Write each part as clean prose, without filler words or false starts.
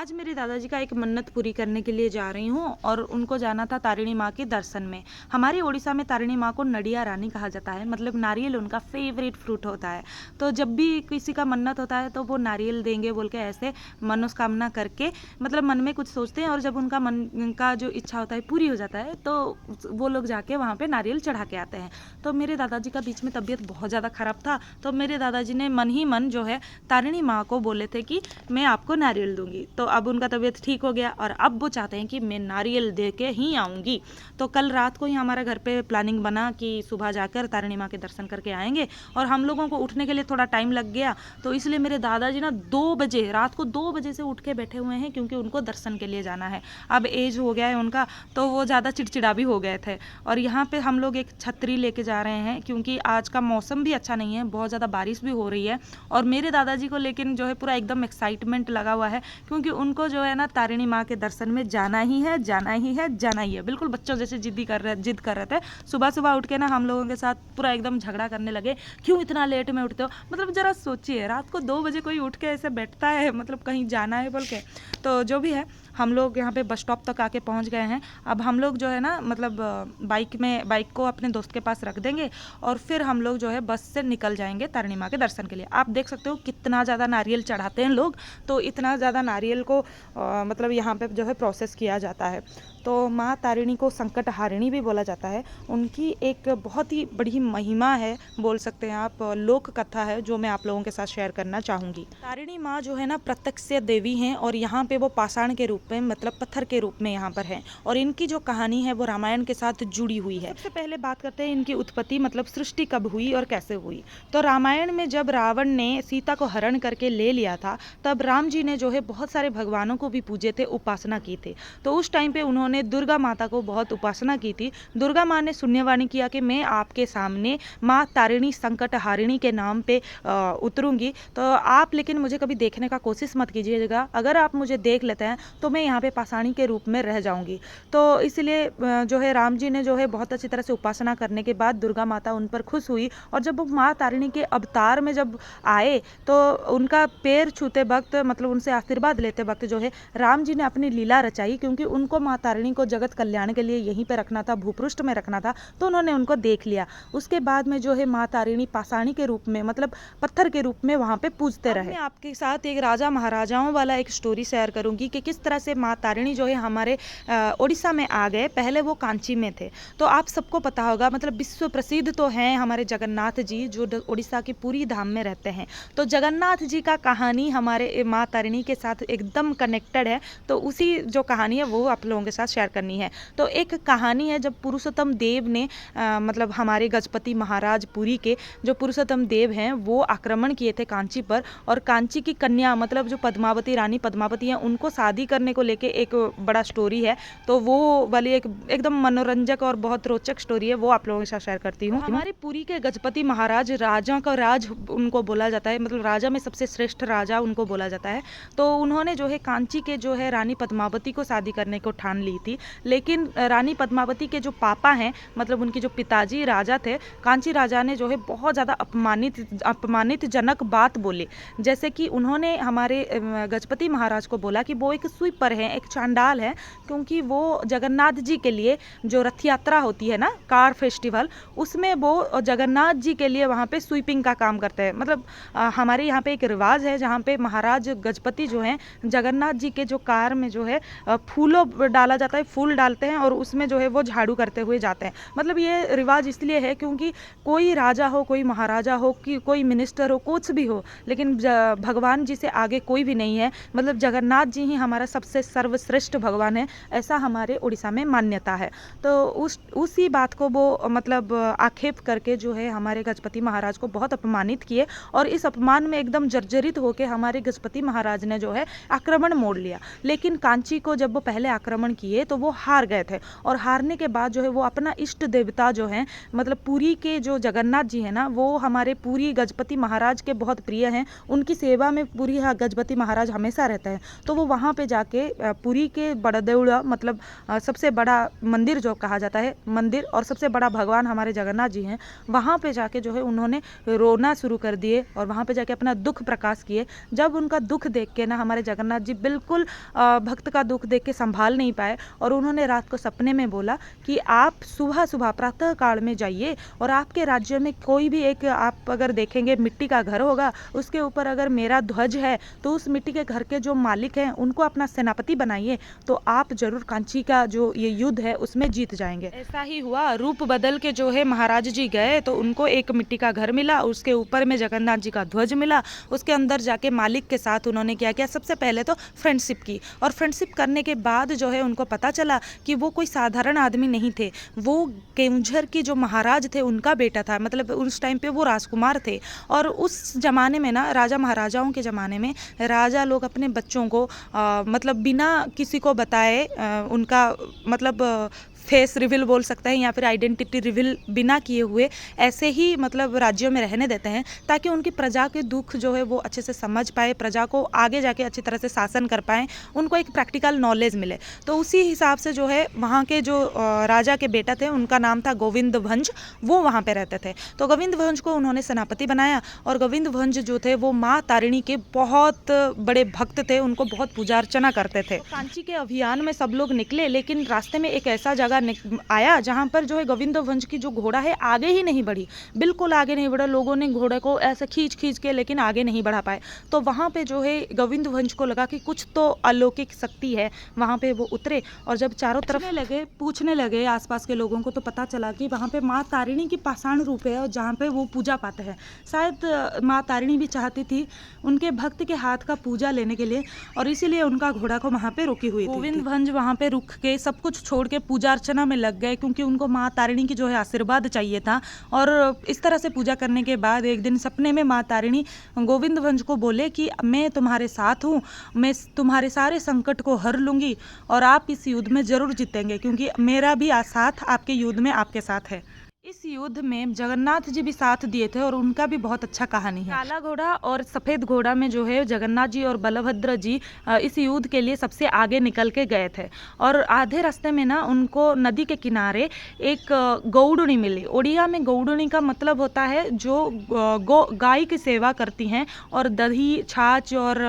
आज मेरे दादाजी का एक मन्नत पूरी करने के लिए जा रही हूँ और उनको जाना था तारिणी माँ के दर्शन में। हमारे उड़ीसा में तारिणी माँ को नडिया रानी कहा जाता है, मतलब नारियल उनका फेवरेट फ्रूट होता है। तो जब भी किसी का मन्नत होता है तो वो नारियल देंगे बोल के ऐसे मनोकामना करके मतलब मन में कुछ सोचते हैं, और जब उनका मन का जो इच्छा होता है पूरी हो जाता है तो वो लोग जाके वहाँ पे नारियल चढ़ा के आते हैं। तो मेरे दादाजी का बीच में तबीयत बहुत ज़्यादा ख़राब था, तो मेरे दादाजी ने मन ही मन जो है तारिणी माँ को बोले थे कि मैं आपको नारियल दूंगी। तो अब उनका तबीयत ठीक हो गया और अब वो चाहते हैं कि मैं नारियल दे के ही आऊँगी। तो कल रात को ही हमारे घर पे प्लानिंग बना कि सुबह जाकर तारिणी माँ के दर्शन करके आएंगे, और हम लोगों को उठने के लिए थोड़ा टाइम लग गया, तो इसलिए मेरे दादाजी ना 2 बजे रात को 2 बजे से उठ के बैठे हुए हैं, क्योंकि उनको दर्शन के लिए जाना है। अब एज हो गया है उनका, तो वो ज़्यादा चिड़चिड़ा भी हो गए थे। और यहाँ पे हम लोग एक छतरी लेके जा रहे हैं, क्योंकि आज का मौसम भी अच्छा नहीं है, बहुत ज़्यादा बारिश भी हो रही है। और मेरे दादाजी को लेकिन जो है पूरा एकदम एक्साइटमेंट लगा हुआ है, क्योंकि उनको जो है ना तारिणी माँ के दर्शन में जाना ही है, जाना ही है, जाना ही है। बिल्कुल बच्चों जैसे जिद कर रहे थे। सुबह सुबह उठ के ना हम लोगों के साथ पूरा एकदम झगड़ा करने लगे, क्यों इतना लेट में उठते हो। मतलब ज़रा सोचिए, रात को 2 बजे कोई उठ के ऐसे बैठता है, मतलब कहीं जाना है बोल के। तो जो भी है, हम लोग यहाँ पे बस स्टॉप तक आके पहुँच गए हैं। अब हम लोग जो है ना मतलब बाइक को अपने दोस्त के पास रख देंगे, और फिर हम लोग जो है बस से निकल जाएंगे तारिणी माँ के दर्शन के लिए। आप देख सकते हो कितना ज़्यादा नारियल चढ़ाते हैं लोग, तो इतना ज़्यादा नारियल को मतलब यहाँ पे जो है प्रोसेस किया जाता है। तो माँ तारिणी को संकट हारिणी भी बोला जाता है। उनकी एक बहुत ही बड़ी महिमा है, बोल सकते हैं आप, लोक कथा है, जो मैं आप लोगों के साथ शेयर करना चाहूँगी। तारिणी माँ जो है ना प्रत्यक्ष देवी हैं, और यहाँ पे वो पाषाण के रूप में, मतलब पत्थर के रूप में यहाँ पर है। और इनकी जो कहानी है वो रामायण के साथ जुड़ी हुई है। सबसे पहले बात करते हैं इनकी उत्पत्ति, मतलब सृष्टि कब हुई और कैसे हुई। तो रामायण में जब रावण ने सीता को हरण करके ले लिया था, तब राम जी ने जो है बहुत सारे भगवानों को भी पूजे थे, उपासना की थी। तो उस टाइम पे उन्होंने दुर्गा माता को बहुत उपासना की थी। दुर्गा माँ ने शून्यवाणी किया कि मैं आपके सामने माँ तारिणी संकट हारिणी के नाम पे उतरूंगी, तो आप लेकिन मुझे कभी देखने का कोशिश मत कीजिएगा। अगर आप मुझे देख लेते हैं तो मैं यहाँ पे पाषाणी के रूप में रह जाऊंगी। तो इसलिए जो है राम जी ने जो है बहुत अच्छी तरह से उपासना करने के बाद दुर्गा माता उन पर खुश हुई, और जब वो माँ तारिणी के अवतार में जब आए तो उनका पैर छूते वक्त, मतलब उनसे आशीर्वाद लेते वक्त जो है राम जी ने अपनी लीला रचाई, क्योंकि उनको माँ तारिणी को जगत कल्याण के लिए यहीं पे रखना था, भूपृष्ठ में रखना था। तो उन्होंने उनको देख लिया। उसके बाद में जो है माँ तारिणी पाषाणी के रूप में, मतलब पत्थर के रूप में वहाँ पे पूजते रहे। मैं आपके साथ एक राजा महाराजाओं वाला एक स्टोरी शेयर करूंगी कि किस तरह से माँ तारिणी जो है हमारे उड़ीसा में आ गए। पहले वो कांची में थे। तो आप सबको पता होगा, मतलब विश्व प्रसिद्ध तो हैं हमारे जगन्नाथ जी, जो उड़ीसा की पूरी धाम में रहते हैं। तो जगन्नाथ जी का कहानी हमारे माँ तारिणी के साथ एकदम कनेक्टेड है। तो उसी जो कहानी है वो आप लोगों के साथ शेयर करनी है। तो एक कहानी है, जब पुरुषोत्तम देव ने मतलब हमारे गजपति महाराज पुरी के जो पुरुषोत्तम देव हैं वो आक्रमण किए थे कांची पर, और कांची की कन्या, मतलब जो पद्मावती, रानी पद्मावती हैं, उनको शादी करने को लेके एक बड़ा स्टोरी है। तो वो वाली एक एकदम मनोरंजक और बहुत रोचक स्टोरी है, वो आप लोगों के साथ शेयर करती हूँ। हमारे पुरी के गजपति महाराज, राजा का राज उनको बोला जाता है, मतलब राजा में सबसे श्रेष्ठ राजा उनको बोला जाता है। तो उन्होंने जो है कांची के जो है रानी पद्मावती को शादी करने को ठान ली थी। लेकिन रानी पद्मावती के जो पापा हैं, मतलब उनके जो पिताजी राजा थे, कांची राजा ने जो है बहुत ज़्यादा अपमानित जनक बात बोली। जैसे कि उन्होंने हमारे गजपति महाराज को बोला कि वो एक स्वीपर है, एक चांडाल है, क्योंकि वो जगन्नाथ जी के लिए जो रथ यात्रा होती है ना, कार फेस्टिवल, उसमें वो जगन्नाथ जी के लिए वहाँ पे स्वीपिंग का काम करते हैं। मतलब हमारे यहाँ पे एक रिवाज है जहाँ पे महाराज गजपति जो हैं जगन्नाथ जी के जो कार में जो है फूलों डाला जाता है, फूल डालते हैं, और उसमें जो है वो झाड़ू करते हुए जाते हैं। मतलब ये रिवाज इसलिए है क्योंकि कोई राजा हो, कोई महाराजा हो, कि कोई मिनिस्टर हो, कुछ भी हो, लेकिन भगवान जी से आगे कोई भी नहीं है। मतलब जगन्नाथ जी ही हमारा सबसे सर्वश्रेष्ठ भगवान है, ऐसा हमारे उड़ीसा में मान्यता है। तो उसी बात को वो मतलब आक्षेप करके जो है हमारे गजपति महाराज को बहुत अपमानित किए, और इस अपमान में एकदम जर्जरित होकर हमारे गजपति महाराज ने जो है आक्रमण मोड़ लिया। लेकिन कांची को जब वो पहले आक्रमण किए तो वो हार गए थे, और हारने के बाद जो है वो अपना इष्ट देवता जो है, मतलब पुरी के जो जगन्नाथ जी हैं ना, वो हमारे पुरी गजपति महाराज के बहुत प्रिय हैं। उनकी सेवा में पुरी गजपति महाराज हमेशा रहते हैं। तो वो वहाँ पे जाके जाके पुरी के बड़देउड़ा मतलब सबसे बड़ा मंदिर जो कहा जाता है मंदिर और सबसे बड़ा भगवान हमारे जगन्नाथ जी हैं, वहाँ पे जाके जो है उन्होंने रोना शुरू कर दिए और वहाँ पे जाके अपना दुख प्रकाश किए। जब उनका दुख देख के ना हमारे जगन्नाथ जी बिल्कुल भक्त का दुख देख के संभाल नहीं पाए और उन्होंने रात को सपने में बोला कि आप सुबह सुबह प्रातः काल में जाइए और आपके राज्य में कोई भी एक आप अगर देखेंगे मिट्टी का घर होगा, उसके ऊपर अगर मेरा ध्वज है तो उस मिट्टी के घर के जो मालिक हैं उनको अपना सेनापति बनाइए, तो आप जरूर कांची का जो ये युद्ध है उसमें जीत जाएंगे। ऐसा ही हुआ, रूप बदल के जो है महाराज जी गए तो उनको एक मिट्टी का घर मिला, उसके ऊपर में जगन्नाथ जी का ध्वज मिला। उसके अंदर जाके मालिक के साथ उन्होंने क्या किया, सबसे पहले तो फ्रेंडशिप की और फ्रेंडशिप करने के बाद जो है उनको पता चला कि वो कोई साधारण आदमी नहीं थे, वो केवंझर की जो महाराज थे उनका बेटा था। मतलब उस टाइम पे वो राजकुमार थे और उस ज़माने में ना राजा महाराजाओं के ज़माने में राजा लोग अपने बच्चों को मतलब बिना किसी को बताए उनका मतलब फेस रिवील बोल सकते हैं या फिर आइडेंटिटी रिवील बिना किए हुए ऐसे ही मतलब राज्यों में रहने देते हैं ताकि उनकी प्रजा के दुख जो है वो अच्छे से समझ पाए, प्रजा को आगे जाके अच्छी तरह से शासन कर पाएँ, उनको एक प्रैक्टिकल नॉलेज मिले। तो उसी हिसाब से जो है वहाँ के जो राजा के बेटा थे उनका नाम था गोविंद भंज, वो वहाँ पे रहते थे। तो गोविंद भंज को उन्होंने सेनापति बनाया और गोविंद भंज जो थे वो माँ तारिणी के बहुत बड़े भक्त थे, उनको बहुत पूजा अर्चना करते थे। तो कांची के अभियान में सब लोग निकले, लेकिन रास्ते में एक ऐसा जगह आया जहाँ पर जो है गोविंद वंश की जो घोड़ा है आगे ही नहीं बढ़ी, बिल्कुल आगे नहीं बढ़ा। लोगों ने घोड़े को ऐसे खींच खींच के लेकिन आगे नहीं बढ़ा पाए। तो वहाँ पे जो है गोविंद वंश को लगा कि कुछ तो अलौकिक शक्ति है, वहाँ पे वो उतरे और जब चारों तरफ पूछने लगे आसपास के लोगों को तो पता चला कि वहाँ पे माँ तारिणी की पाषाण रूप है और जहाँ पे वो पूजा पाते हैं। शायद माँ तारिणी भी चाहती थी उनके भक्त के हाथ का पूजा लेने के लिए और इसीलिए उनका घोड़ा को वहाँ पे रोकी हुई थी। गोविंद भंज वहाँ पे रुक के सब कुछ छोड़ के पूजा अर्चना में लग गए क्योंकि उनको माँ तारिणी की जो है आशीर्वाद चाहिए था। और इस तरह से पूजा करने के बाद एक दिन सपने में माँ तारिणी गोविंद भंज को बोले कि मैं तुम्हारे साथ हूँ, मैं तुम्हारे सारे संकट को हर लूँगी और आप इस युद्ध में ज़रूर जीतेंगे क्योंकि मेरा भी साथ आपके युद्ध में आपके साथ है। इस युद्ध में जगन्नाथ जी भी साथ दिए थे और उनका भी बहुत अच्छा कहानी है। काला घोड़ा और सफ़ेद घोड़ा में जो है जगन्नाथ जी और बलभद्र जी इस युद्ध के लिए सबसे आगे निकल के गए थे और आधे रास्ते में ना उनको नदी के किनारे एक गौड़नी मिली। उड़िया में गौड़नी का मतलब होता है जो गाय की सेवा करती हैं और दही छाछ और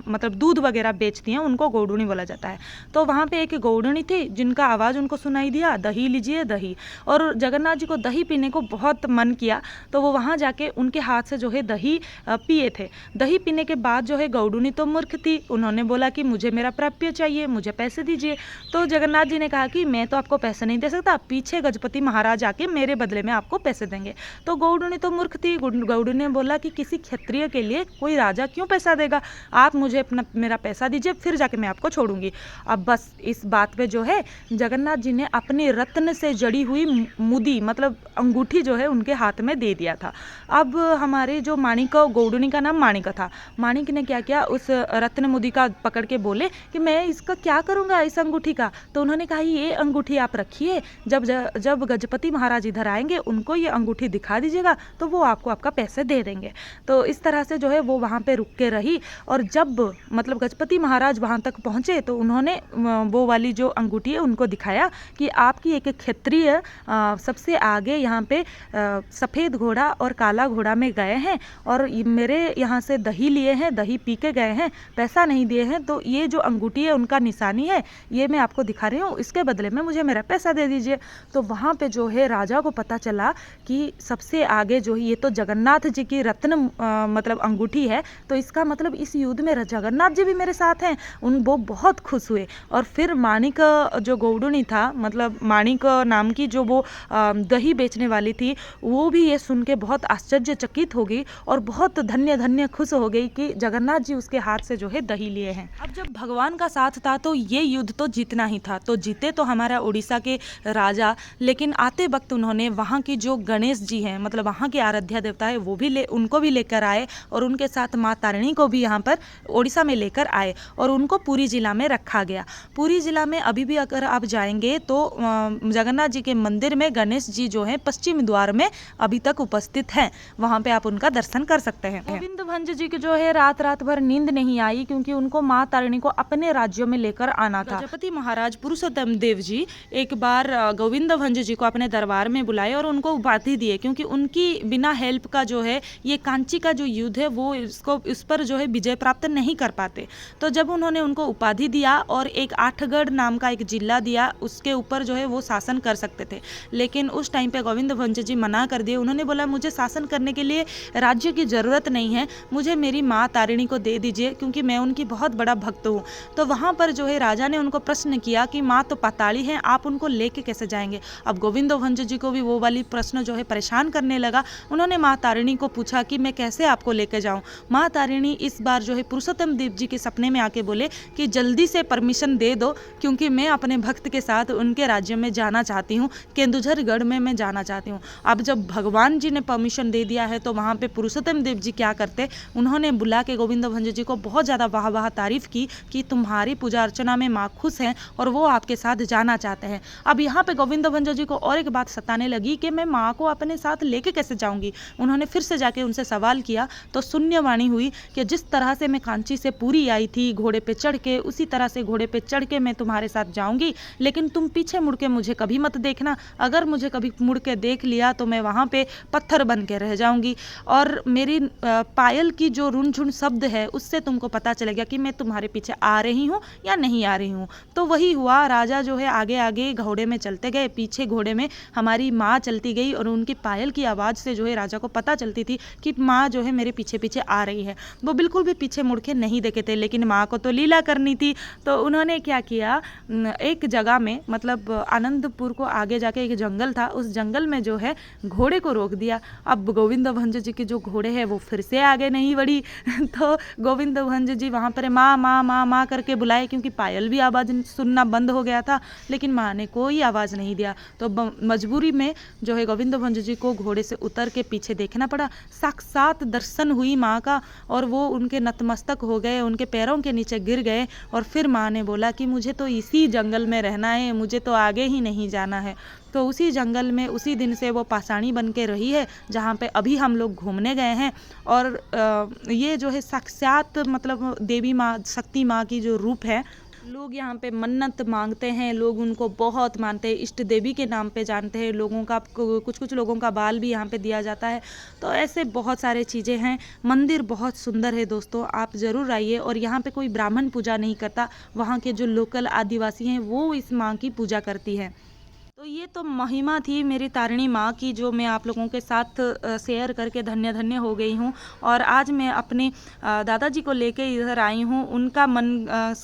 मतलब दूध वगैरह बेचती हैं, उनको गौड़नी बोला जाता है। तो वहाँ पे एक गौड़नी थी जिनका आवाज़ उनको सुनाई दिया, दही लीजिए दही। और जगन्नाथ को दही पीने को बहुत मन किया तो वो वहाँ जाके उनके हाथ से जो है दही पिए थे। दही पीने के बाद जो है गौड़नी तो मूर्ख थी, उन्होंने बोला कि मुझे मेरा प्राप्य चाहिए, मुझे पैसे दीजिए। तो जगन्नाथ जी ने कहा कि मैं तो आपको पैसे नहीं दे सकता, पीछे गजपति महाराज आके मेरे बदले में आपको पैसे देंगे। तो गौड़नी तो मूर्ख थी, गौड़नी ने बोला कि किसी क्षत्रिय के लिए कोई राजा क्यों पैसा देगा, आप मुझे अपना मेरा पैसा दीजिए फिर जाके मैं आपको छोड़ूंगी। अब बस इस बात पे जो है जगन्नाथ जी ने अपने रत्न से जड़ी हुई मुदी मतलब अंगूठी जो है उनके हाथ में दे दिया था। अब हमारे जो माणिक, गौड़नी का नाम माणिक था, माणिक ने क्या किया उस रत्न मुदी का पकड़ के बोले कि मैं इसका क्या करूँगा इस अंगूठी का। तो उन्होंने कहा ये अंगूठी आप रखिए, जब गजपति महाराज इधर आएंगे उनको ये अंगूठी दिखा दीजिएगा तो वो आपको आपका पैसे दे देंगे। तो इस तरह से जो है वो वहाँ पे रुक के रही और जब मतलब गजपति महाराज वहाँ तक पहुँचे तो उन्होंने वो वाली जो अंगूठी है उनको दिखाया कि आपकी एक क्षत्रिय सबसे आगे यहाँ पे सफ़ेद घोड़ा और काला घोड़ा में गए हैं और मेरे यहाँ से दही लिए हैं, दही पी के गए हैं, पैसा नहीं दिए हैं, तो ये जो अंगूठी है उनका निशानी है, ये मैं आपको दिखा रही हूँ, इसके बदले में मुझे मेरा पैसा दे दीजिए। तो वहाँ पे जो है राजा को पता चला कि सबसे आगे जो है ये तो जगन्नाथ जी की रत्न मतलब अंगूठी है, तो इसका मतलब इस युद्ध में जगन्नाथ जी भी मेरे साथ हैं। वो बहुत खुश हुए और फिर माणिक जो गौड़नी था मतलब माणिक नाम की जो वो दही बेचने वाली थी वो भी ये सुन के बहुत आश्चर्यचकित हो गई और बहुत धन्य धन्य खुश हो गई कि जगन्नाथ जी उसके हाथ से जो है दही लिए हैं। अब जब भगवान का साथ था तो ये युद्ध तो जीतना ही था, तो जीते तो हमारा उड़ीसा के राजा, लेकिन आते वक्त उन्होंने वहाँ की जो गणेश जी हैं मतलब वहाँ के आराध्य देवता है वो भी उनको भी लेकर आए और उनके साथ माँ तारिणी को भी यहाँ पर उड़ीसा में लेकर आए और उनको पुरी जिला में रखा गया। पुरी जिला में अभी भी अगर आप जाएंगे तो जगन्नाथ जी के मंदिर में गणेश जी जी जो है पश्चिमी द्वार में अभी तक उपस्थित हैं। वहाँ पे आप उनका दर्शन कर सकते हैं। गोविंद भंज जी की जो है रात रात भर नींद नहीं आई, क्योंकि उनको माँ तारिणी को अपने राज्यों में लेकर आना था। गजपति महाराज पुरुषोत्तम देव जी एक बार गोविंद भंज जी को अपने दरबार में बुलाए और उनको उपाधि दिए, क्योंकि उनकी बिना हेल्प का जो है ये कांची का जो युद्ध है वो इस पर जो है विजय प्राप्त नहीं कर पाते। तो जब उन्होंने उनको उपाधि दिया और एक आठगढ़ नाम का एक जिला दिया, उसके ऊपर जो है वो शासन कर सकते थे, लेकिन उस टाइम पे गोविंद भंज जी मना कर दिए। उन्होंने बोला मुझे शासन करने के लिए राज्य की ज़रूरत नहीं है, मुझे मेरी माँ तारिणी को दे दीजिए, क्योंकि मैं उनकी बहुत बड़ा भक्त हूँ। तो वहाँ पर जो है राजा ने उनको प्रश्न किया कि माँ तो पाताली हैं, आप उनको लेके कैसे जाएंगे। अब गोविंद भंज जी को भी वो वाली प्रश्न जो है परेशान करने लगा। उन्होंने माँ तारिणी को पूछा कि मैं कैसे आपको लेके जाऊँ। माँ तारिणी इस बार जो है पुरुषोत्तम देव जी के सपने में आके बोले कि जल्दी से परमिशन दे दो, क्योंकि मैं अपने भक्त के साथ उनके राज्य में जाना चाहती हूँ, केंदुझरगढ़ में मैं जाना चाहती हूँ। अब जब भगवान जी ने परमिशन दे दिया है तो वहाँ पे पुरुषोत्तम देव जी क्या करते, उन्होंने बुला के गोविंद भंज जी को बहुत ज़्यादा वाह तारीफ की कि तुम्हारी पूजा अर्चना में माँ खुश हैं और वो आपके साथ जाना चाहते हैं। अब यहाँ पे गोविंद भंज जी को और एक बात सताने लगी कि मैं माँ को अपने साथ लेके कैसे जाऊँगी। उन्होंने फिर से जाके उनसे सवाल किया तो शून्यवाणी हुई कि जिस तरह से मैं कांची से पूरी आई थी घोड़े पे चढ़ के, उसी तरह से घोड़े पे चढ़ के मैं तुम्हारे साथ जाऊंगी, लेकिन तुम पीछे मुड़ के मुझे कभी मत देखना। अगर मुझे कभी मुड़ के देख लिया तो मैं वहाँ पे पत्थर बन के रह जाऊंगी, और मेरी पायल की जो रुनझुन शब्द है उससे तुमको पता चलेगा कि मैं तुम्हारे पीछे आ रही हूँ या नहीं आ रही हूँ। तो वही हुआ, राजा जो है आगे आगे घोड़े में चलते गए, पीछे घोड़े में हमारी माँ चलती गई, और उनकी पायल की आवाज़ से जो है राजा को पता चलती थी कि माँ जो है मेरे पीछे पीछे आ रही है। वो बिल्कुल भी पीछे मुड़ के नहीं देखे थे, लेकिन माँ को तो लीला करनी थी। तो उन्होंने क्या किया, एक जगह में मतलब आनंदपुर को आगे जाके एक जंगल था, उस जंगल में जो है घोड़े को रोक दिया। अब गोविंद भंज जी के जो घोड़े हैं वो फिर से आगे नहीं बढ़ी। तो गोविंद भंज जी वहाँ पर माँ माँ माँ माँ करके बुलाए, क्योंकि पायल भी आवाज़ सुनना बंद हो गया था, लेकिन माँ ने कोई आवाज़ नहीं दिया। तो मजबूरी में जो है गोविंद भंज जी को घोड़े से उतर के पीछे देखना पड़ा। साक्षात दर्शन हुई माँ का, और वो उनके नतमस्तक हो गए, उनके पैरों के नीचे गिर गए। और फिर माँ ने बोला कि मुझे तो इसी जंगल में रहना है, मुझे तो आगे ही नहीं जाना है। तो उसी जंगल में उसी दिन से वो पाषाणी बन के रही है, जहाँ पे अभी हम लोग घूमने गए हैं। और ये जो है साक्षात मतलब देवी माँ, शक्ति माँ की जो रूप है। लोग यहाँ पे मन्नत मांगते हैं, लोग उनको बहुत मानते हैं, इष्ट देवी के नाम पे जानते हैं। लोगों का कुछ लोगों का बाल भी यहाँ पे दिया जाता है। तो ऐसे बहुत सारे चीज़ें हैं। मंदिर बहुत सुंदर है दोस्तों, आप ज़रूर आइए। और यहाँ पे कोई ब्राह्मण पूजा नहीं करता, वहाँ के जो लोकल आदिवासी हैं वो इस माँ की पूजा करती है। तो ये तो महिमा थी मेरी तारिणी माँ की, जो मैं आप लोगों के साथ शेयर करके धन्य धन्य हो गई हूँ। और आज मैं अपने दादाजी को लेके इधर आई हूँ, उनका मन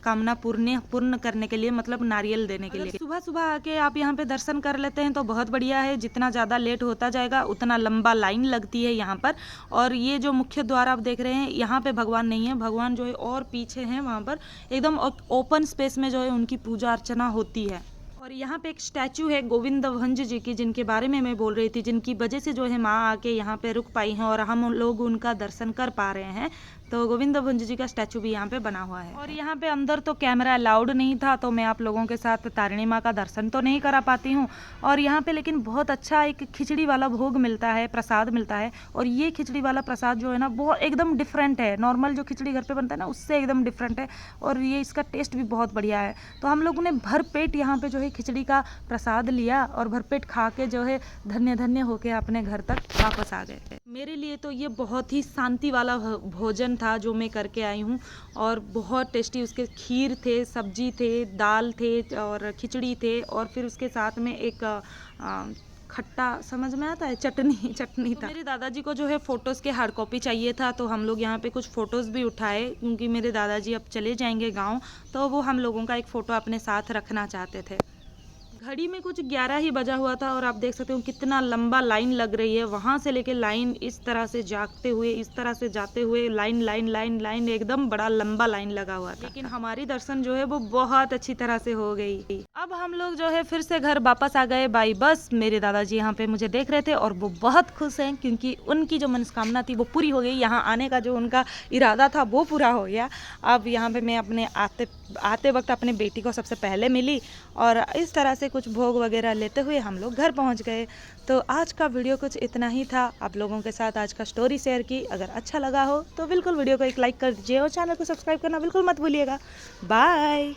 कामना पूर्ण करने के लिए, मतलब नारियल देने के लिए। सुबह सुबह आके आप यहाँ पे दर्शन कर लेते हैं तो बहुत बढ़िया है। जितना ज़्यादा लेट होता जाएगा उतना लंबा लाइन लगती है यहाँ पर। और ये जो मुख्य द्वार आप देख रहे हैं, यहाँ पे भगवान नहीं है, भगवान जो है और पीछे हैं, वहाँ पर एकदम ओपन स्पेस में जो है उनकी पूजा अर्चना होती है। और यहाँ पे एक स्टैचू है गोविंद भंज जी की, जिनके बारे में मैं बोल रही थी, जिनकी वजह से जो है माँ आके यहाँ पे रुक पाई हैं और हम लोग उनका दर्शन कर पा रहे हैं। तो गोविंद भंज जी का स्टैचू भी यहाँ पे बना हुआ है। और यहाँ पे अंदर तो कैमरा अलाउड नहीं था, तो मैं आप लोगों के साथ तारिणी माँ का दर्शन तो नहीं करा पाती हूँ। और यहाँ पे लेकिन बहुत अच्छा एक खिचड़ी वाला भोग मिलता है, प्रसाद मिलता है। और ये खिचड़ी वाला प्रसाद जो है ना, बहुत एकदम डिफरेंट है। नॉर्मल जो खिचड़ी घर पे बनता है ना, उससे एकदम डिफरेंट है। और ये इसका टेस्ट भी बहुत बढ़िया है। तो हम लोगों ने भरपेट यहाँ पे जो है खिचड़ी का प्रसाद लिया, और भरपेट खा के जो है धन्य धन्य होके अपने घर तक वापस आ गए। मेरे लिए तो ये बहुत ही शांति वाला भोजन था जो मैं करके आई हूँ। और बहुत टेस्टी उसके खीर थे, सब्जी थे, दाल थे और खिचड़ी थे, और फिर उसके साथ में एक खट्टा, समझ में आता है, चटनी था। मेरे दादाजी को जो है फोटोज़ के हार्ड कॉपी चाहिए था, तो हम लोग यहाँ पे कुछ फ़ोटोज़ भी उठाए, क्योंकि मेरे दादाजी अब चले जाएंगे गाँव, तो वो हम लोगों का एक फ़ोटो अपने साथ रखना चाहते थे। घड़ी में कुछ 11 ही बजा हुआ था, और आप देख सकते हो कितना लंबा लाइन लग रही है। वहाँ से लेके लाइन इस तरह से जागते हुए, इस तरह से जाते हुए लाइन लाइन लाइन लाइन एकदम बड़ा लंबा लाइन लगा हुआ था। लेकिन हमारी दर्शन जो है वो बहुत अच्छी तरह से हो गई। अब हम लोग जो है फिर से घर वापस आ गए बाई बस। मेरे दादाजी यहाँ पे मुझे देख रहे थे और वो बहुत खुश हैं क्योंकि उनकी जो मनस्कामना थी वो पूरी हो गई। यहाँ आने का जो उनका इरादा था वो पूरा हो गया। अब यहाँ पे मैं अपने आते वक्त अपने बेटी को सबसे पहले मिली और इस तरह से कुछ भोग वगैरह लेते हुए हम लोग घर पहुँच गए। तो आज का वीडियो कुछ इतना ही था, आप लोगों के साथ आज का स्टोरी शेयर की। अगर अच्छा लगा हो तो बिल्कुल वीडियो को एक लाइक कर दीजिए और चैनल को सब्सक्राइब करना बिल्कुल मत भूलिएगा। बाय।